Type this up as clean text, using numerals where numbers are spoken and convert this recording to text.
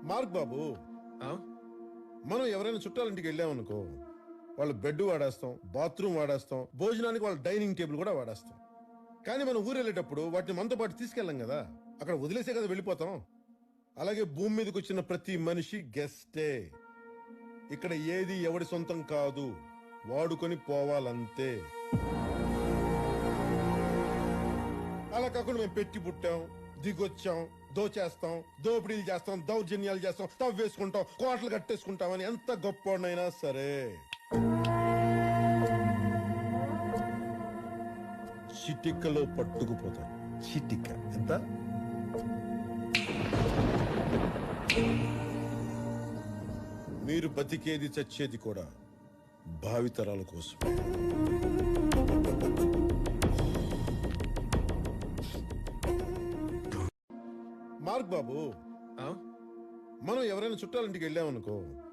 Mark బాబు, ఆ? మనం ఎవరైనా చుట్టాలింటికి వెళ్ళామనుకో, వాళ్ళ బెడ్ వాడేస్తాం, బాత్రూమ్ వాడేస్తాం, భోజనానికి వాళ్ళ డైనింగ్ టేబుల్ కూడా వాడేస్తాం. కానీ మనం ఊరు వెళ్ళేటప్పుడు వాటిని మనతో పాటు తీసుకెళ్ళాం కదా, అక్కడ వదిలేసే కదా వెళ్ళిపోతాం. అలాగే భూమి మీదకి వచ్చిన ప్రతి మనిషి గెస్టే. ఇక్కడ ఏది ఎవడి సొంతం కాదు, వాడుకొని పోవాలంతే. అలా కాకుండా మేము పెట్టి పుట్టాం, దిగొచ్చాం, దోచేస్తాం, దోపిడీలు చేస్తాం, దౌర్జన్యాలు చేస్తాం, తవ్వేసుకుంటాం, కోటలు కట్టేసుకుంటామని ఎంత గొప్పనైనా సరే చిటికలో పట్టుకుపోతారు. చిటిక ఎంత? మీరు బతికేది చచ్చేది కూడా భావితరాల కోసం. మార్క్ బాబు, ఆ? మనం ఎవరైనా చుట్టాలింటికి వెళ్ళామనుకో,